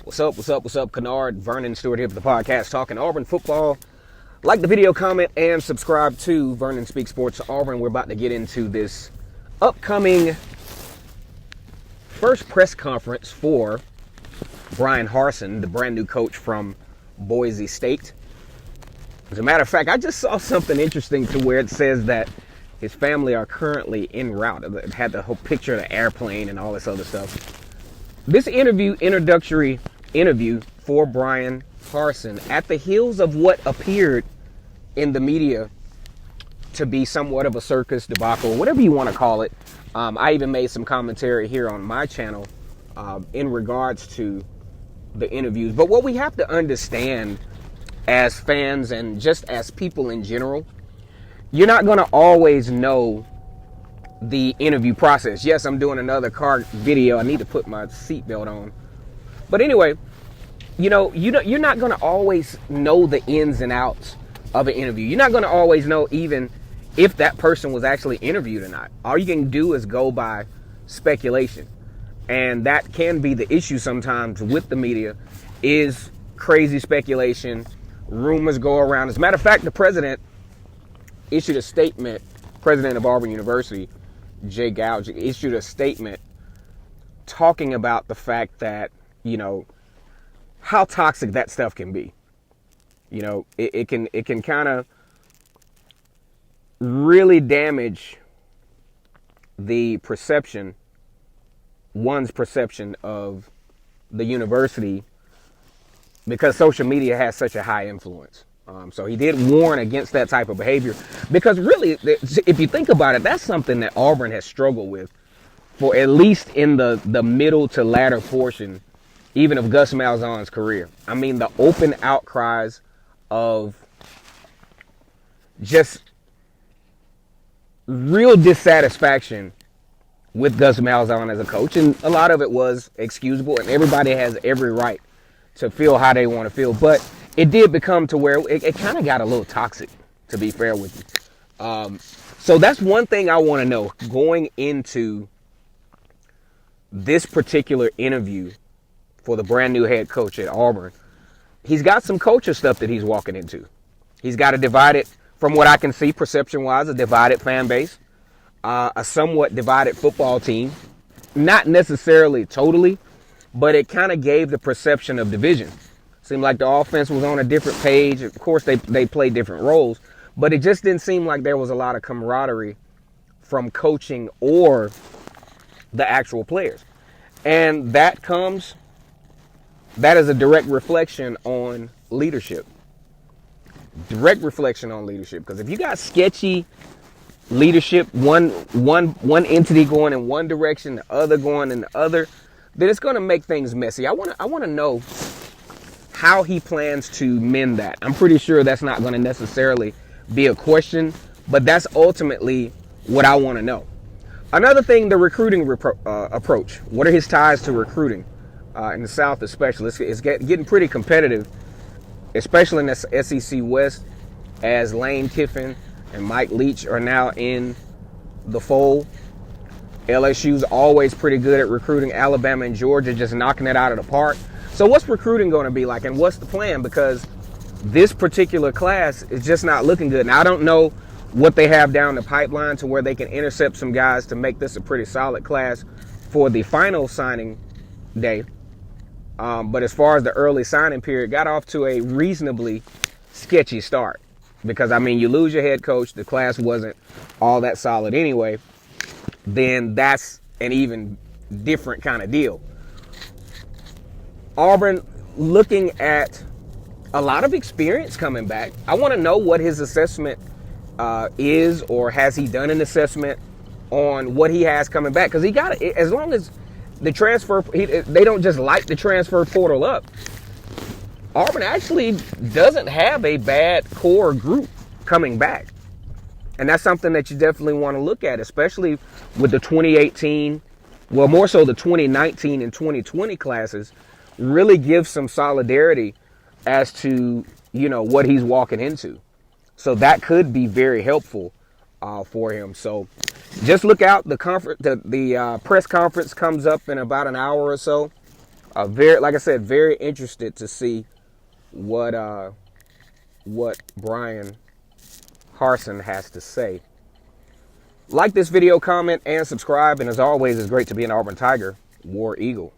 What's up? What's up? What's up? Kennard, Vernon Stewart here for the podcast talking Auburn football. Like the video, comment, and subscribe to Vernon Speaks Sports Auburn. We're about to get into this upcoming first press conference for Bryan Harsin, the brand new coach from Boise State. As a matter of fact, I just saw something interesting to where it says that his family are currently en route. It had the whole picture of the airplane and all this other stuff. This introductory interview for Bryan Harsin at the heels of what appeared in the media to be somewhat of a circus debacle, whatever you want to call it. I even made some commentary here on my channel in regards to the interviews. But what we have to understand as fans and just as people in general, you're not going to always know the interview process. Yes, I'm doing another car video. I need to put my seatbelt on. But anyway, you're not going to always know the ins and outs of an interview. You're not going to always know even if that person was actually interviewed or not. All you can do is go by speculation. And that can be the issue sometimes with the media, is crazy speculation. Rumors go around. As a matter of fact, the president issued a statement. President of Auburn University, Jay Gouge, issued a statement talking about the fact that, how toxic that stuff can be. It can kind of really damage one's perception of the university, because social media has such a high influence. So he did warn against that type of behavior, because really, if you think about it, that's something that Auburn has struggled with for at least in the middle to latter portion, even of Gus Malzahn's career. I mean, the open outcries of just real dissatisfaction with Gus Malzahn as a coach, and a lot of it was excusable, and everybody has every right to feel how they want to feel, but it did become to where it kind of got a little toxic, to be fair with you. So that's one thing I want to know going into this particular interview for the brand new head coach at Auburn. He's got some culture stuff that he's walking into. He's got a divided, from what I can see perception-wise, a divided fan base, a somewhat divided football team. Not necessarily totally, but it kind of gave the perception of division. Seemed like the offense was on a different page. Of course, they played different roles, but it just didn't seem like there was a lot of camaraderie from coaching or the actual players. And that is a direct reflection on leadership. Direct reflection on leadership. Because if you got sketchy leadership, one entity going in one direction, the other going in the other, then it's going to make things messy. I want to know how he plans to mend that. I'm pretty sure that's not going to necessarily be a question, but that's ultimately what I want to know. Another thing, the recruiting approach. What are his ties to recruiting in the South especially? It's getting pretty competitive, especially in the SEC West, as Lane Kiffin and Mike Leach are now in the fold. LSU's always pretty good at recruiting. Alabama and Georgia just knocking it out of the park. So what's recruiting going to be like, and what's the plan? Because this particular class is just not looking good. Now, I don't know what they have down the pipeline to where they can intercept some guys to make this a pretty solid class for the final signing day. But as far as the early signing period, got off to a reasonably sketchy start. Because, you lose your head coach, the class wasn't all that solid anyway, then that's an even different kind of deal. Auburn looking at a lot of experience coming back. I want to know what his assessment is, or has he done an assessment on what he has coming back? Because he got it, as long as the transfer, they don't just light the transfer portal up. Auburn actually doesn't have a bad core group coming back. And that's something that you definitely want to look at, especially with the 2018, well, more so the 2019 and 2020 classes, really give some solidarity as to, what he's walking into. So that could be very helpful for him. So just look out. The press conference comes up in about an hour or so. Like I said, very interested to see what Bryan Harsin has to say. Like this video, comment, and subscribe. And as always, it's great to be an Auburn Tiger, War Eagle.